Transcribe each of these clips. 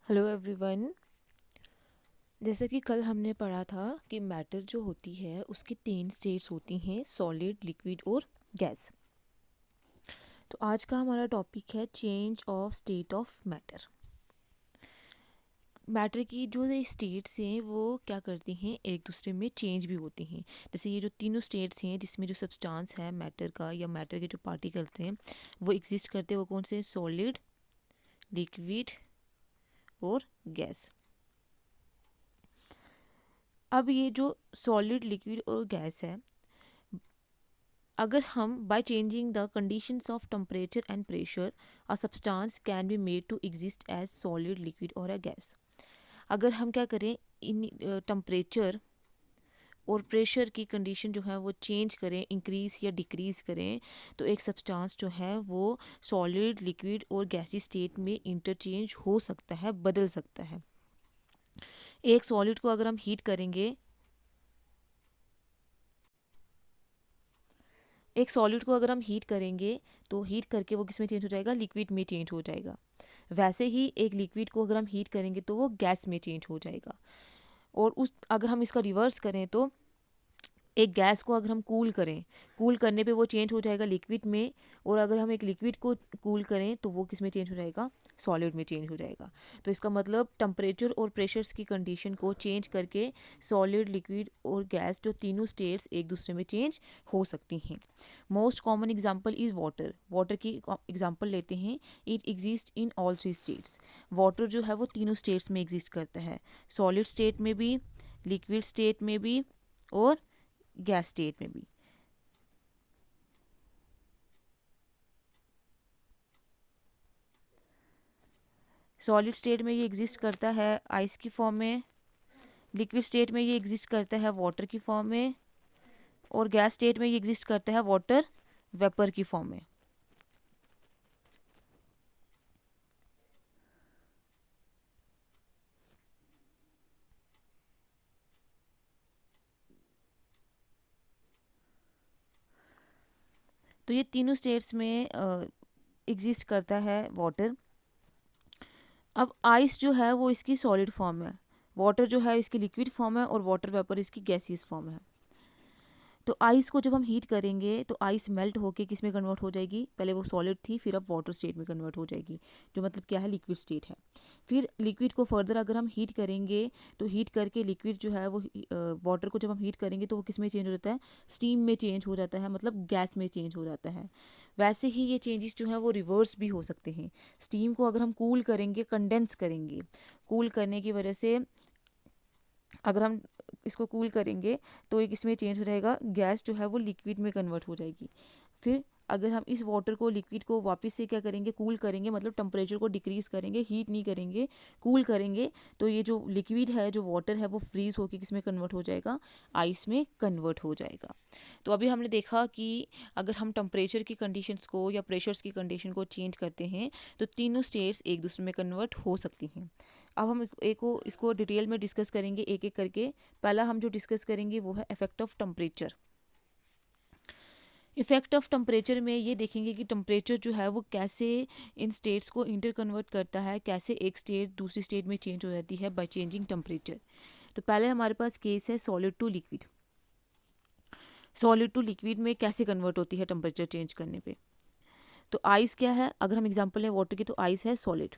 Hello everyone. जैसा कि कल हमने पढ़ा था कि मैटर जो होती है उसकी तीन स्टेट्स होती हैं, सॉलिड, लिक्विड और गैस। तो आज का हमारा टॉपिक है change of state of matter. Matter की जो ये स्टेट्स हैं वो क्या करती हैं, एक दूसरे में चेंज भी होती हैं। जैसे ये जो तीनों स्टेट्स हैं जिसमें जो सब्सटेंस है मैटर का या मैटर के जो पार्टिकल्स हैं वो एग्जिस्ट करते हैं, वो कौन से, सॉलिड, लिक्विड और गैस। अब ये जो सॉलिड, लिक्विड और गैस है, अगर हम by changing the conditions of temperature and pressure a substance can be made to exist as solid, liquid और अ गैस। अगर हम क्या करें, इन टेम्परेचर और प्रेशर की कंडीशन जो है वो चेंज करें, इंक्रीज या डिक्रीज करें, तो एक सब्सटेंस जो है वो सॉलिड, लिक्विड और गैसी स्टेट में इंटरचेंज हो सकता है, बदल सकता है। एक सॉलिड को अगर हम हीट करेंगे, एक सॉलिड को अगर हम हीट करेंगे तो हीट करके वो किस में चेंज हो जाएगा, लिक्विड में चेंज हो जाएगा। वैसे ही एक लिक्विड को अगर हम हीट करेंगे तो वो गैस में चेंज हो जाएगा। और उस अगर हम इसका रिवर्स करें तो एक गैस को अगर हम कूल करें, कूल करने पे वो चेंज हो जाएगा लिक्विड में। और अगर हम एक लिक्विड को कूल करें तो वो किस में चेंज हो जाएगा, सॉलिड में चेंज हो जाएगा। तो इसका मतलब टेम्परेचर और प्रेशर्स की कंडीशन को चेंज करके सॉलिड, लिक्विड और गैस जो तीनों स्टेट्स एक दूसरे में चेंज हो सकती हैं। Most common example is water. Water की एग्जाम्पल लेते हैं। It exist in all three states. Water जो है वो तीनों स्टेट्स में एग्जिस्ट करता है, सॉलिड स्टेट में भी, लिक्विड स्टेट में भी और गैस स्टेट में भी। सॉलिड स्टेट में ये एग्जिस्ट करता है आइस की फॉर्म में, लिक्विड स्टेट में ये एग्जिस्ट करता है वाटर की फॉर्म में, और गैस स्टेट में ये एग्जिस्ट करता है वाटर वेपर की फॉर्म में। तो ये तीनों स्टेट्स में एग्जिस्ट करता है वाटर। अब आइस जो है वो इसकी सॉलिड फॉर्म है, वाटर जो है इसकी लिक्विड फॉर्म है और वाटर वेपर इसकी गैसियस फॉर्म है। तो आइस को जब हम हीट करेंगे तो आइस मेल्ट होके किस में कन्वर्ट हो जाएगी, पहले वो सॉलिड थी फिर अब वाटर स्टेट में कन्वर्ट हो जाएगी, जो मतलब क्या है, लिक्विड स्टेट है। फिर लिक्विड को फर्दर अगर हम हीट करेंगे तो हीट करके लिक्विड जो है वो वाटर को जब हम हीट करेंगे तो वो किस में चेंज हो जाता है, स्टीम में चेंज हो जाता है, मतलब गैस में चेंज हो जाता है। वैसे ही ये चेंजेस जो है वो रिवर्स भी हो सकते हैं। स्टीम को अगर हम कूल करेंगे, कंडेंस करेंगे, कूल करने की वजह से अगर हम इसको कूल करेंगे तो एक इसमें चेंज हो जाएगा, गैस जो है वो लिक्विड में कन्वर्ट हो जाएगी। फिर अगर हम इस वाटर को, लिक्विड को वापस से क्या करेंगे, कूल करेंगे, मतलब टेम्परेचर को डिक्रीज़ करेंगे, हीट नहीं करेंगे, कूल करेंगे, तो ये जो लिक्विड है, जो वाटर है, वो फ्रीज होकर किस में कन्वर्ट हो जाएगा, आइस में कन्वर्ट हो जाएगा। तो अभी हमने देखा कि अगर हम टेम्परेचर की कंडीशंस को या प्रेशर्स की कंडीशन को चेंज करते हैं तो तीनों स्टेट्स एक दूसरे में कन्वर्ट हो सकती हैं। अब हम एक को इसको डिटेल में डिस्कस करेंगे एक एक करके। पहला हम जो डिस्कस करेंगे वो है effect of temperature. Effect of temperature में ये देखेंगे कि टेम्परेचर जो है वो कैसे इन स्टेट्स को इंटर कन्वर्ट करता है, कैसे एक स्टेट दूसरी स्टेट में चेंज हो जाती है बाय चेंजिंग टेम्परेचर। तो पहले हमारे पास केस है solid to liquid. Solid to liquid में कैसे कन्वर्ट होती है टेम्परेचर चेंज करने पे। तो आइस क्या है, अगर हम एग्जांपल लें वाटर की तो आइस है सॉलिड।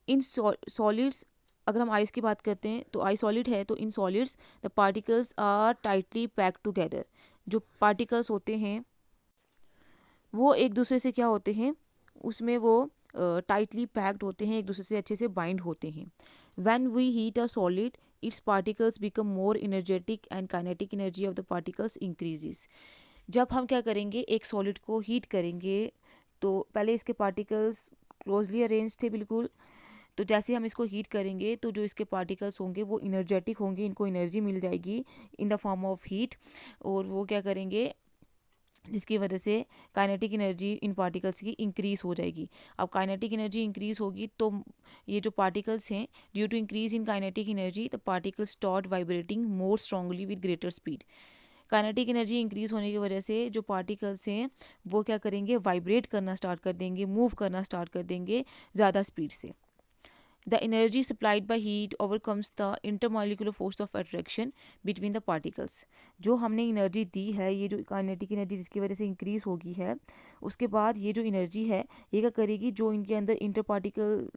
इन सॉलिड्स, अगर हम आइस की बात करते हैं तो आइस सॉलिड है, तो in solids the particles are tightly packed together. जो पार्टिकल्स होते हैं वो एक दूसरे से क्या होते हैं, उसमें वो टाइटली पैक्ड होते हैं, एक दूसरे से अच्छे से बाइंड होते हैं। When we heat a solid its particles become more energetic and kinetic energy of the particles increases. जब हम क्या करेंगे, एक सॉलिड को हीट करेंगे तो पहले इसके पार्टिकल्स क्लोजली अरेंज थे बिल्कुल। तो जैसे हम इसको हीट करेंगे तो जो इसके पार्टिकल्स होंगे वो इनर्जेटिक होंगे, इनको एनर्जी मिल जाएगी in the form of heat. और वो क्या करेंगे, जिसकी वजह से काइनेटिक एनर्जी इन पार्टिकल्स की इंक्रीज हो जाएगी। अब काइनेटिक एनर्जी इंक्रीज होगी तो ये जो पार्टिकल्स हैं, due to increase in kinetic energy the particles start vibrating more strongly with greater speed. Kinetic energy increase होने की वजह से जो पार्टिकल्स हैं वो क्या करेंगे, वाइब्रेट करना स्टार्ट कर देंगे, मूव करना स्टार्ट कर देंगे ज़्यादा स्पीड से। The energy supplied by heat overcomes the intermolecular force of attraction between the particles। जो हमने एनर्जी दी है, ये जो काइनेटिक एनर्जी जिसकी वजह से इंक्रीज होगी है, उसके बाद ये जो एनर्जी है ये क्या करेगी, जो इनके अंदर इंटर पार्टिकल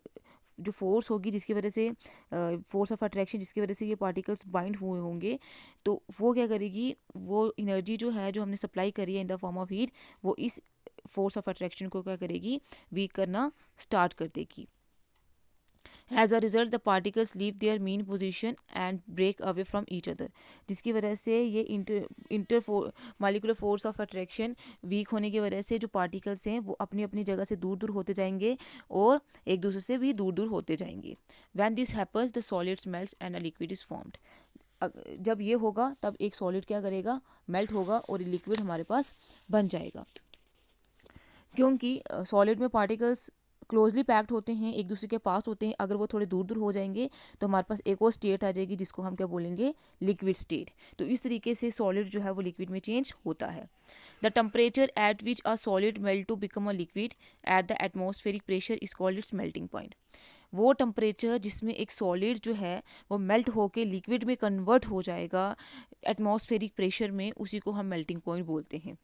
जो फोर्स होगी जिसकी वजह से फोर्स ऑफ अट्रैक्शन जिसकी वजह से ये पार्टिकल्स बाइंड हुए होंगे, तो वो क्या करेगी, वो एनर्जी जो है जो हमने सप्लाई करी है in the form of heat, वो इस फोर्स ऑफ अट्रैक्शन को क्या करेगी, वीक करना स्टार्ट कर देगी। As a result, the particles leave their mean position and break away from each other। जिसकी वजह से ये intermolecular force of attraction weak होने की वजह से जो पार्टिकल्स हैं वो अपनी अपनी जगह से दूर दूर होते जाएंगे और एक दूसरे से भी दूर दूर होते जाएंगे। When this happens, the solid melts and a liquid is formed। जब ये होगा तब एक सॉलिड क्या करेगा, मेल्ट होगा और लिक्विड हमारे पास बन जाएगा। क्योंकि सॉलिड में पार्टिकल्स क्लोजली पैक्ड होते हैं, एक दूसरे के पास होते हैं, अगर वो थोड़े दूर दूर हो जाएंगे तो हमारे पास एक और स्टेट आ जाएगी जिसको हम क्या बोलेंगे, लिक्विड स्टेट। तो इस तरीके से सॉलिड जो है वो लिक्विड में चेंज होता है। The temperature at which a solid melt to become a liquid at the atmospheric pressure is called its melting point. वो टेम्परेचर जिसमें एक सॉलिड जो है वो मेल्ट होके लिक्विड में कन्वर्ट हो जाएगा एटमॉस्फेरिक प्रेशर में, उसी को हम मेल्टिंग पॉइंट बोलते हैं।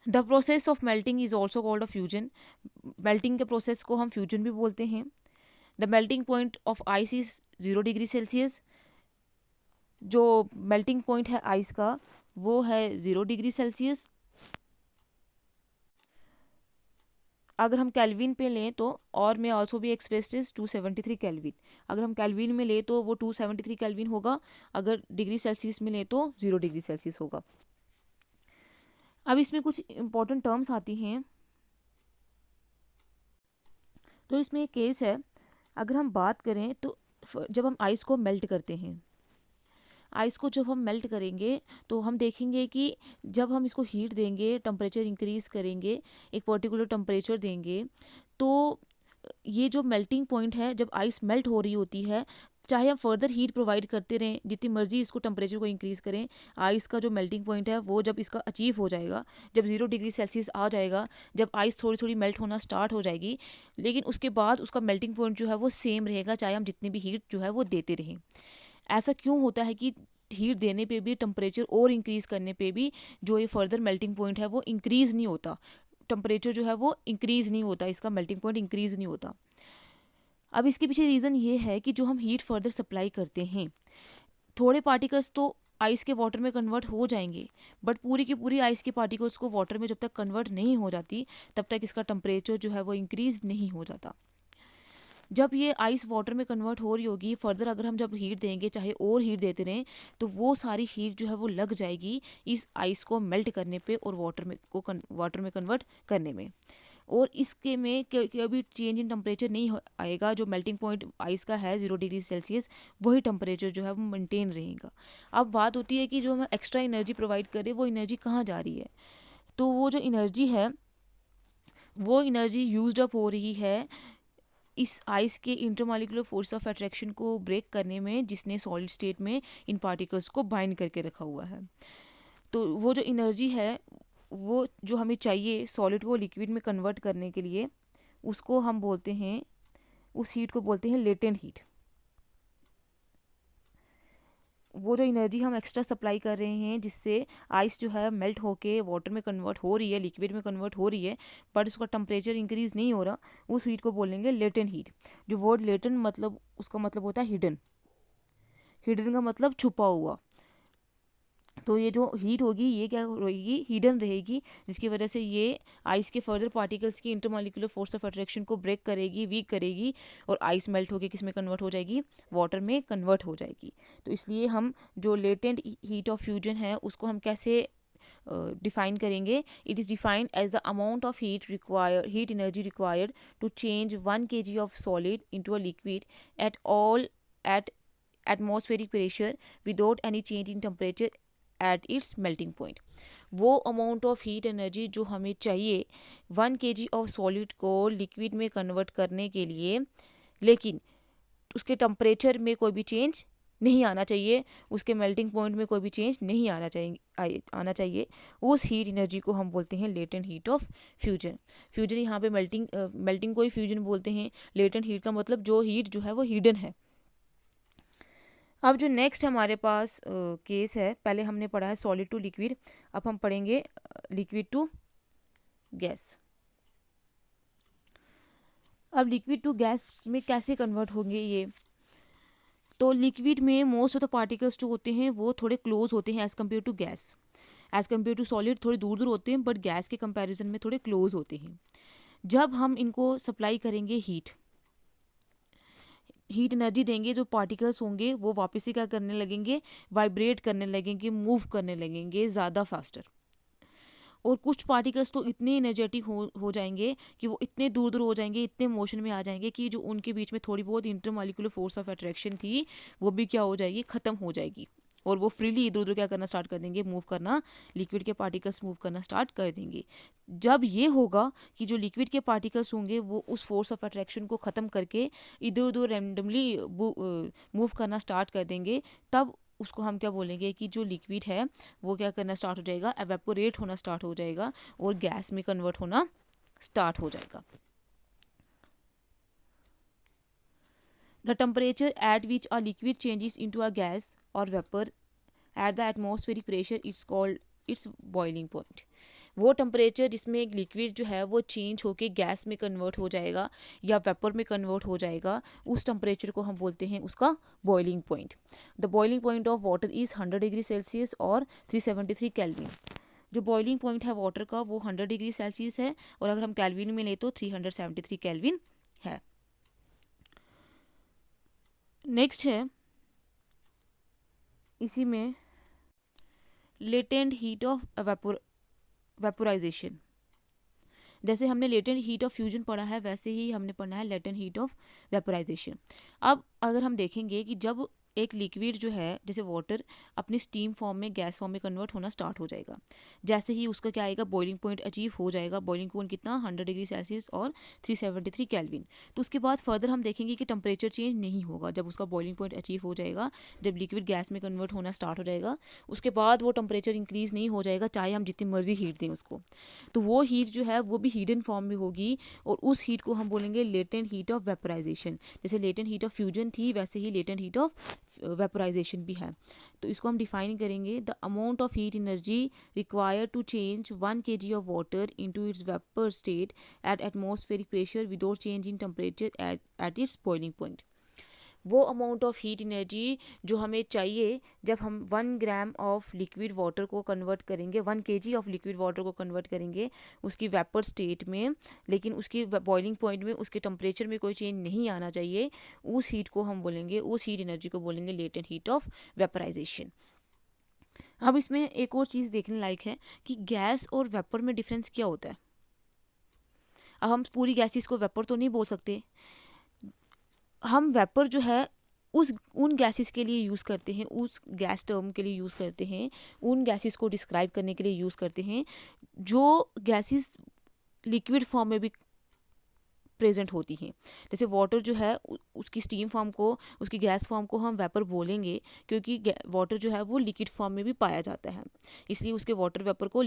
The process of melting is also called a fusion. Melting के प्रोसेस को हम फ्यूजन भी बोलते हैं। The melting point of ice is 0 degree Celsius. जो मेल्टिंग पॉइंट है आइस का वो है 0 डिग्री सेल्सियस। अगर हम कैल्विन पे लें तो, और में ऑल्सो भी एक्सप्रेस्ड इज 273 कैल्विन। अगर हम कैल्विन में लें तो वो 273 कैल्विन होगा, अगर डिग्री सेल्सियस में लें तो 0 डिग्री सेल्सियस होगा। अब इसमें कुछ इंपॉर्टेंट टर्म्स आती हैं। तो इसमें एक केस है, अगर हम बात करें तो जब हम आइस को मेल्ट करते हैं, आइस को जब हम मेल्ट करेंगे तो हम देखेंगे कि जब हम इसको हीट देंगे, टेम्परेचर इंक्रीज़ करेंगे, एक पर्टिकुलर टेम्परेचर देंगे, तो ये जो मेल्टिंग पॉइंट है, जब आइस मेल्ट हो रही होती है, चाहे हम फर्दर हीट प्रोवाइड करते रहें, जितनी मर्जी इसको टेम्परेचर को इंक्रीज़ करें, आइस का जो मेल्टिंग पॉइंट है वो जब इसका अचीव हो जाएगा, जब 0 डिग्री सेल्सियस आ जाएगा, जब आइस थोड़ी थोड़ी मेल्ट होना स्टार्ट हो जाएगी, लेकिन उसके बाद उसका मेल्टिंग पॉइंट जो है वो सेम रहेगा, चाहे हम जितनी भी हीट जो है वो देते रहें। ऐसा क्यों होता है कि हीट देने पे भी, टेम्परेचर और इंक्रीज़ करने पे भी जो ये फर्दर मेल्टिंग पॉइंट है वो इंक्रीज़ नहीं होता, टेम्परेचर जो है वो इंक्रीज़ नहीं होता, इसका मेल्टिंग पॉइंट इंक्रीज़ नहीं होता। अब इसके पीछे रीज़न ये है कि जो हम हीट फर्दर सप्लाई करते हैं, थोड़े पार्टिकल्स तो आइस के वाटर में कन्वर्ट हो जाएंगे, बट पूरी की पूरी आइस के पार्टिकल्स को वाटर में जब तक कन्वर्ट नहीं हो जाती तब तक इसका टेम्परेचर जो है वो इंक्रीज़ नहीं हो जाता। जब ये आइस वाटर में कन्वर्ट हो रही होगी, फर्दर अगर हम जब हीट देंगे, चाहे और हीट देते रहें, तो वो सारी हीट जो है वो लग जाएगी इस आइस को मेल्ट करने पे और वाटर में कन्वर्ट करने में। और इसके में कभी चेंज इन टेम्परेचर नहीं आएगा, जो मेल्टिंग पॉइंट आइस का है 0 डिग्री सेल्सियस, वही टेम्परेचर जो है वो मेंटेन रहेगा। अब बात होती है कि जो हम एक्स्ट्रा एनर्जी प्रोवाइड करें वो एनर्जी कहाँ जा रही है, तो वो जो एनर्जी है वो एनर्जी यूज्ड अप हो रही है इस आइस के इंटरमॉलिक्यूलर फोर्स ऑफ अट्रैक्शन को ब्रेक करने में, जिसने सॉलिड स्टेट में इन पार्टिकल्स को बाइंड करके रखा हुआ है। तो वो जो एनर्जी है वो जो हमें चाहिए सॉलिड को लिक्विड में कन्वर्ट करने के लिए, उसको हम बोलते हैं, उस हीट को बोलते हैं लेटेंट हीट। वो जो एनर्जी हम एक्स्ट्रा सप्लाई कर रहे हैं जिससे आइस जो है मेल्ट होके वाटर में कन्वर्ट हो रही है, लिक्विड में कन्वर्ट हो रही है, बट उसका टेम्परेचर इंक्रीज़ नहीं हो रहा, उस हीट को बोलेंगे लेटेंट हीट। जो वर्ड लेटेंट मतलब उसका मतलब होता है हिडन, हिडन का मतलब छुपा हुआ। तो ये जो हीट होगी ये क्या रहेगी, हिडन रहेगी, जिसकी वजह से ये आइस के फर्दर पार्टिकल्स की इंटरमॉलिक्यूलर फोर्स ऑफ अट्रैक्शन को ब्रेक करेगी, वीक करेगी, और आइस मेल्ट होकर किस में कन्वर्ट हो जाएगी, वाटर में कन्वर्ट हो जाएगी। तो इसलिए हम जो लेटेंट हीट ऑफ फ्यूजन है उसको हम कैसे डिफाइन करेंगे, it is defined as the amount of heat energy required to change 1 kg of solid into a liquid at atmospheric pressure without any change in temperature at its melting point. वो amount of heat energy जो हमें चाहिए 1 kg of solid को liquid में convert करने के लिए, लेकिन उसके टेम्परेचर में कोई भी चेंज नहीं आना चाहिए, उसके मेल्टिंग पॉइंट में कोई भी चेंज नहीं आना चाहिए। उस हीट एनर्जी को हम बोलते हैं latent heat of fusion. Fusion यहाँ पे मेल्टिंग को ही फ्यूजन बोलते हैं। लेटेंट हीट का मतलब जो हीट जो है वो हिडन है। अब जो नेक्स्ट हमारे पास केस है, पहले हमने पढ़ा है सॉलिड टू लिक्विड, अब हम पढ़ेंगे लिक्विड टू गैस। अब लिक्विड टू गैस में कैसे कन्वर्ट होंगे ये, तो लिक्विड में मोस्ट ऑफ द पार्टिकल्स जो होते हैं वो थोड़े क्लोज होते हैं as compare to gas. As compare to solid थोड़े दूर दूर होते हैं, बट गैस के कंपैरिजन में थोड़े क्लोज होते हैं। जब हम इनको सप्लाई करेंगे हीट एनर्जी देंगे, जो पार्टिकल्स होंगे वो वापस से क्या करने लगेंगे, वाइब्रेट करने लगेंगे, मूव करने लगेंगे ज़्यादा फास्टर। और कुछ पार्टिकल्स तो इतने एनर्जेटिक हो जाएंगे कि वो इतने दूर दूर हो जाएंगे, इतने मोशन में आ जाएंगे कि जो उनके बीच में थोड़ी बहुत इंटरमॉलिक्यूलर फोर्स ऑफ अट्रैक्शन थी वो भी क्या हो जाएगी, ख़त्म हो जाएगी, और वो फ्रीली इधर उधर क्या करना स्टार्ट कर देंगे, मूव करना, लिक्विड के पार्टिकल्स मूव करना स्टार्ट कर देंगे। जब ये होगा कि जो लिक्विड के पार्टिकल्स होंगे वो उस फोर्स ऑफ अट्रैक्शन को ख़त्म करके इधर उधर रैंडमली मूव करना स्टार्ट कर देंगे, तब उसको हम क्या बोलेंगे कि जो लिक्विड है वो क्या करना स्टार्ट हो जाएगा, एवेपोरेट होना स्टार्ट हो जाएगा और गैस में कन्वर्ट होना स्टार्ट हो जाएगा। The temperature at which a liquid changes into a gas or vapor at the atmospheric pressure it's called its boiling point। वो टेम्परेचर जिसमें एक लिक्विड जो है वो चेंज होके गैस में कन्वर्ट हो जाएगा या वेपर में कन्वर्ट हो जाएगा, उस टेम्परेचर को हम बोलते हैं उसका boiling point. The boiling point of water is 100 degree Celsius और 373 केल्विन। जो बॉइलिंग पॉइंट है वाटर का वो 100 डिग्री सेल्सियस है, और अगर हम केल्विन में लें तो 373 केल्विन है। नेक्स्ट है इसी में लेटेंट हीट ऑफ वेपोराइजेशन। जैसे हमने लेटेंट हीट ऑफ फ्यूजन पढ़ा है, वैसे ही हमने पढ़ना है लेटेंट हीट ऑफ वेपोराइजेशन। अब अगर हम देखेंगे कि जब एक लिक्विड जो है जैसे वाटर अपनी स्टीम फॉर्म में गैस फॉर्म में कन्वर्ट होना स्टार्ट हो जाएगा, जैसे ही उसका क्या आएगा, बॉइलिंग पॉइंट अचीव हो जाएगा। बॉइलिंग पॉइंट कितना, 100 डिग्री सेल्सियस और 373 केल्विन। तो उसके बाद फर्दर हम देखेंगे कि टेम्परेचर चेंज नहीं होगा जब उसका बॉइलिंग पॉइंट अचीव हो जाएगा, जब लिक्विड गैस में कन्वर्ट होना स्टार्ट हो जाएगा। उसके बाद वो टेम्परेचर इंक्रीज़ नहीं हो जाएगा चाहे हम जितनी मर्जी हीट दें उसको, तो वो हीट जो है वो भी हिडन फॉर्म में होगी, और उस हीट को हम बोलेंगे लेटेंट हीट ऑफ वेपोराइजेशन। जैसे लेटेंट हीट ऑफ फ्यूजन थी वैसे ही लेटेंट हीट ऑफ वेपोराइजेशन भी है। तो इसको हम डिफाइन करेंगे, the amount of heat energy required to change 1 kg of water into its vapour state at atmospheric pressure without change in temperature at its boiling point. वो amount of heat energy जो हमें चाहिए जब हम 1 gram of liquid water को convert करेंगे, 1 kg of liquid water को convert करेंगे उसकी वेपर स्टेट में, लेकिन उसकी बॉइलिंग पॉइंट में उसके टेम्परेचर में कोई चेंज नहीं आना चाहिए, उस हीट को हम बोलेंगे, उस हीट एनर्जी को बोलेंगे लेटेंट हीट ऑफ वेपराइजेशन। अब इसमें एक और चीज़ देखने लायक है कि गैस और वेपर में डिफरेंस क्या होता है। अब हम पूरी गैसेस को वेपर तो नहीं बोल सकते, हम वेपर जो है उन गैसेस के लिए यूज़ करते हैं, उस गैस टर्म के लिए यूज़ करते हैं, उन गैसेस को डिस्क्राइब करने के लिए यूज़ करते हैं जो गैसेस लिक्विड फॉर्म में भी प्रेजेंट होती हैं। जैसे वाटर जो है उसकी स्टीम फॉर्म को, उसकी गैस फॉर्म को हम वेपर बोलेंगे क्योंकि वाटर जो है वो लिक्विड फॉर्म में भी पाया जाता है, इसलिए उसके वाटर वेपर को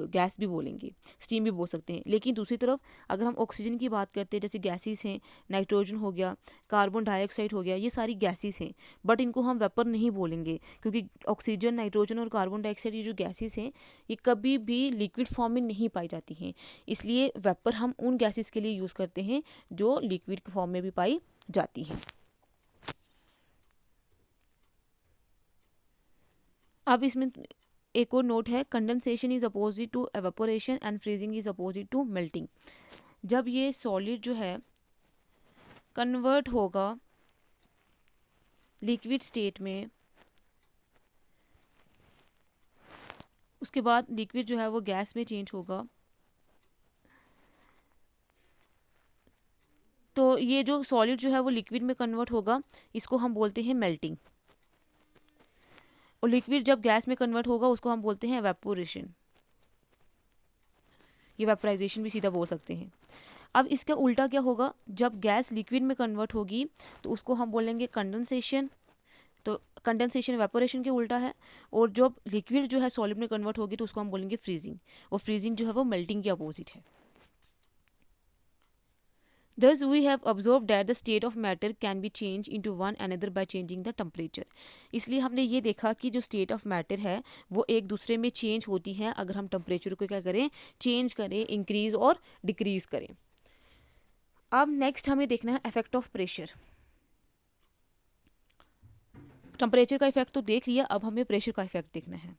गैस भी बोलेंगे, स्टीम भी बोल सकते हैं। लेकिन दूसरी तरफ अगर हम ऑक्सीजन की बात करते हैं, जैसे गैसेस हैं, नाइट्रोजन हो गया, कार्बन डाइऑक्साइड हो गया, ये सारी गैसेस हैं, बट इनको हम वेपर नहीं बोलेंगे क्योंकि ऑक्सीजन, नाइट्रोजन और कार्बन डाइऑक्साइड ये जो गैसेस हैं ये कभी भी लिक्विड फॉर्म में नहीं पाई जाती हैं, इसलिए वेपर हम उन गैसेस के लिए यूज़ करते हैं जो लिक्विड फॉर्म में भी पाई जाती है। अब इसमें एक और नोट है, condensation is opposite to evaporation and freezing is opposite to melting. जब ये सॉलिड जो है कन्वर्ट होगा लिक्विड स्टेट में, उसके बाद लिक्विड जो है वो गैस में चेंज होगा, तो ये जो सॉलिड जो है वो लिक्विड में कन्वर्ट होगा, इसको हम बोलते हैं मेल्टिंग। और लिक्विड जब गैस में कन्वर्ट होगा उसको हम बोलते हैं एवेपोरेशन, ये वेपराइजेशन भी सीधा बोल सकते हैं। अब इसका उल्टा क्या होगा, जब गैस लिक्विड में कन्वर्ट होगी तो उसको हम बोलेंगे कंडेंसेशन, तो कंडेंसेशन वेपोरेशन के उल्टा है, और जब लिक्विड जो है सॉलिड में कन्वर्ट होगी तो उसको हम बोलेंगे फ्रीजिंग, और फ्रीजिंग जो है वो मेल्टिंग के अपोजिट है। Thus, we have observed that the state of matter can be changed into one another by changing the temperature. इसलिए हमने ये देखा कि जो स्टेट ऑफ मैटर है वो एक दूसरे में चेंज होती है अगर हम टेम्परेचर को क्या करें, चेंज करें, इंक्रीज और डिक्रीज करें। अब नेक्स्ट हमें देखना है इफेक्ट ऑफ प्रेशर। टेम्परेचर का इफेक्ट तो देख लिया, अब हमें प्रेशर का इफेक्ट देखना है।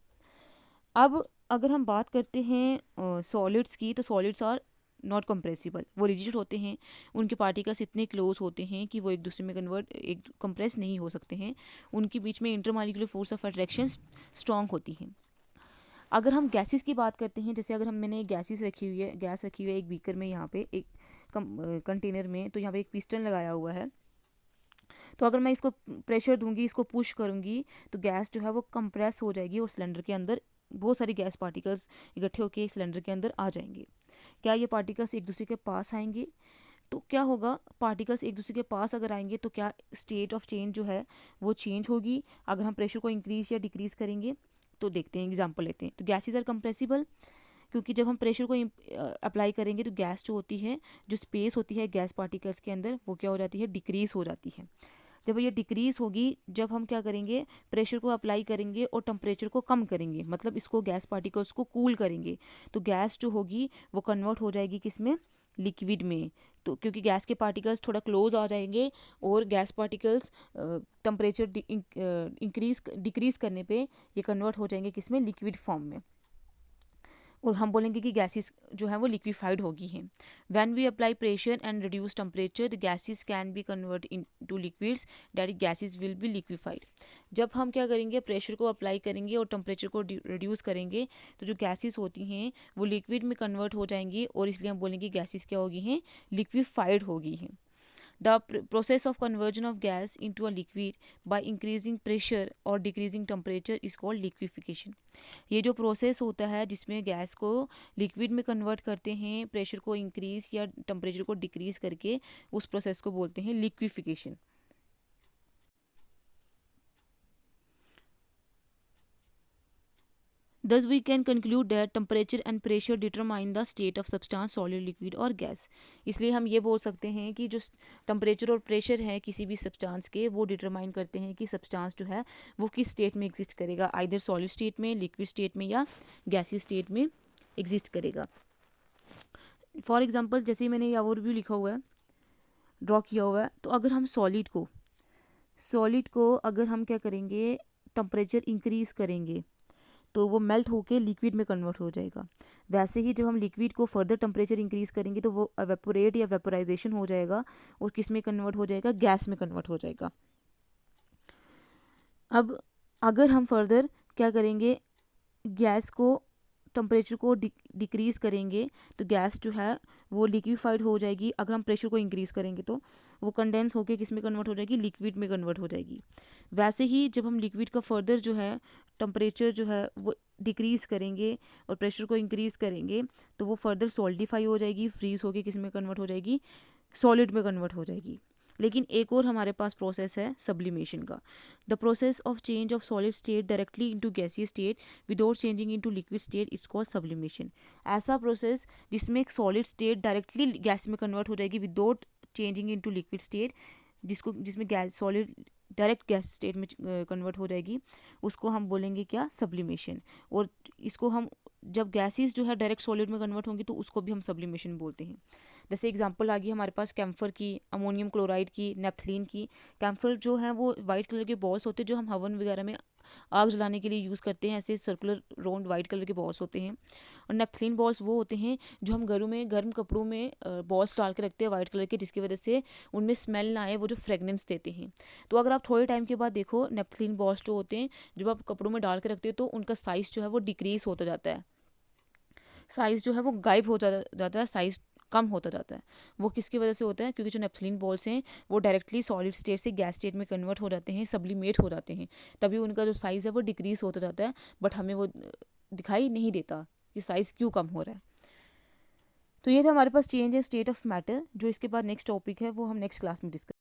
अब अगर हम बात करते हैं सॉलिड्स की, तो सॉलिड्स आर नॉट कंप्रेसिबल, वो रिजिड होते हैं, उनके पार्टिकल्स इतने क्लोज होते हैं कि वो एक दूसरे में एक कंप्रेस नहीं हो सकते हैं, उनके बीच में intermolecular force of attraction strong होती हैं। अगर हम गैसेस की बात करते हैं, जैसे अगर मैंने गैस रखी हुई है एक बीकर में, यहाँ पे एक कंटेनर में, तो यहाँ पे एक पिस्टन लगाया हुआ है, तो अगर मैं इसको प्रेशर दूंगी, इसको पुश करूंगी, तो गैस जो है वो कंप्रेस हो जाएगी और सिलेंडर के अंदर बहुत सारी गैस पार्टिकल्स इकट्ठे होकर सिलेंडर के अंदर आ जाएंगे। क्या ये पार्टिकल्स एक दूसरे के पास आएंगे? तो क्या होगा, पार्टिकल्स एक दूसरे के पास अगर आएंगे तो क्या स्टेट ऑफ चेंज जो है वो चेंज होगी अगर हम प्रेशर को इंक्रीज या डिक्रीज करेंगे। तो देखते हैं, एग्जांपल लेते हैं। तो गैसेस आर कंप्रेसिबल, क्योंकि जब हम प्रेशर को अप्लाई करेंगे तो गैस जो होती है, जो स्पेस होती है गैस पार्टिकल्स के अंदर, वो क्या हो जाती है, डिक्रीज हो जाती है। जब ये डिक्रीज होगी, जब हम क्या करेंगे, प्रेशर को अप्लाई करेंगे और टेम्परेचर को कम करेंगे, मतलब इसको गैस पार्टिकल्स को कूल करेंगे, तो गैस जो होगी वो कन्वर्ट हो जाएगी किस में, लिक्विड में। तो क्योंकि गैस के पार्टिकल्स थोड़ा क्लोज आ जाएंगे और gas particles temperature increase decrease करने पे ये कन्वर्ट हो जाएंगे किस में, लिक्विड फॉर्म में, और हम बोलेंगे कि गैसेस जो है वो लिक्विफाइड होगी हैं। When we apply pressure and reduce temperature, the gases can be convert into liquids, that gases will be liquefied. जब हम क्या करेंगे, प्रेशर को अप्लाई करेंगे और टेम्परेचर को रिड्यूस करेंगे, तो जो गैसेस होती हैं वो लिक्विड में कन्वर्ट हो जाएंगी, और इसलिए हम बोलेंगे गैसेस क्या होगी हैं, लिक्विफाइड होगी हैं। The process of conversion of gas into a liquid by increasing pressure or decreasing temperature is called liquefaction. ये जो प्रोसेस होता है जिसमें गैस को लिक्विड में कन्वर्ट करते हैं प्रेशर को इंक्रीज या टेम्परेचर को डिक्रीज करके, उस प्रोसेस को बोलते हैं liquefaction. Thus we can conclude that temperature and pressure determine the state of substance, solid, liquid और गैस। इसलिए हम ये बोल सकते हैं कि जो टेम्परेचर और प्रेशर है किसी भी सब्सटेंस के, वो डिटरमाइन करते हैं कि सब्सटेंस जो है वो किस स्टेट में एग्जिस्ट करेगा, आइदर सॉलिड स्टेट में, लिक्विड स्टेट में या गैसी स्टेट में एग्जिस्ट करेगा। फॉर एग्जाम्पल, जैसे मैंने यहाँ ओवरव्यू लिखा हुआ है, ड्रॉ किया हुआ है, तो अगर हम सॉलिड को अगर हम क्या करेंगे, टेम्परेचर इंक्रीज करेंगे तो वो मेल्ट होके लिक्विड में कन्वर्ट हो जाएगा। वैसे ही जब हम लिक्विड को फर्दर टेम्परेचर इंक्रीज करेंगे तो वो एवेपोरेट या वेपोराइजेशन हो जाएगा और किस में कन्वर्ट हो जाएगा, गैस में कन्वर्ट हो जाएगा। अब अगर हम फर्दर क्या करेंगे, गैस को टेम्परेचर को डिक्रीज करेंगे तो गैस जो है वो लिक्विफाइड हो जाएगी। अगर हम प्रेशर को इंक्रीज करेंगे तो वो कंडेंस होकर किस में कन्वर्ट हो जाएगी, लिक्विड में कन्वर्ट हो जाएगी। वैसे ही जब हम लिक्विड का फर्दर जो है टेम्परेचर जो है वो डिक्रीज़ करेंगे और प्रेशर को इंक्रीज़ करेंगे तो वो फर्दर सॉल्डिफाई हो जाएगी, फ्रीज होकर किस में कन्वर्ट हो जाएगी, सॉलिड में कन्वर्ट हो जाएगी। लेकिन एक और हमारे पास प्रोसेस है सब्लिमेशन का। The process of change of solid state directly into गैसीय state without changing into liquid state, it's called sublimation. ऐसा प्रोसेस जिसमें एक सॉलिड स्टेट डायरेक्टली गैस में कन्वर्ट हो जाएगी without changing into liquid state, जिसमें gas solid direct gas state में convert हो जाएगी, उसको हम बोलेंगे क्या, सब्लिमेशन। और इसको हम जब गैसेस जो है डायरेक्ट सॉलिड में कन्वर्ट होंगी तो उसको भी हम सब्लिमेशन बोलते हैं। जैसे एग्जांपल आ गई हमारे पास कैम्फर की, अमोनियम क्लोराइड की, नेफ्थलीन की। कैम्फर जो है वो वाइट कलर के बॉल्स होते हैं जो हम हवन वगैरह में आग जलाने के लिए यूज़ करते हैं, ऐसे सर्कुलर राउंड वाइट कलर के बॉल्स होते हैं। और नेफ्थलीन बॉल्स वो होते हैं जो हम घरों में गर्म कपड़ों में बॉल्स डाल के रखते हैं वाइट कलर के, जिसकी वजह से उनमें स्मेल ना आए, वो जो फ्रेगनेंस देते हैं। तो अगर आप थोड़े टाइम के बाद देखो, नेफ्थलीन बॉल्स जो होते हैं जब आप कपड़ों में डाल के रखते हो तो उनका साइज़ जो है वो डिक्रीज़ होता जाता है, साइज़ जो है वो गायब हो जाता है, साइज़ कम होता जाता है। वो किसकी वजह से होता है, क्योंकि जो नेफ्थलीन बॉल्स हैं वो डायरेक्टली सॉलिड स्टेट से गैस स्टेट में कन्वर्ट हो जाते हैं, सब्लिमेट हो जाते हैं, तभी उनका जो साइज़ है वो डिक्रीज़ होता जाता है, बट हमें वो दिखाई नहीं देता कि साइज़ क्यों कम हो रहा है। तो ये था हमारे पास change in state of matter. जो इसके बाद नेक्स्ट टॉपिक है वो हम नेक्स्ट क्लास में डिस्कस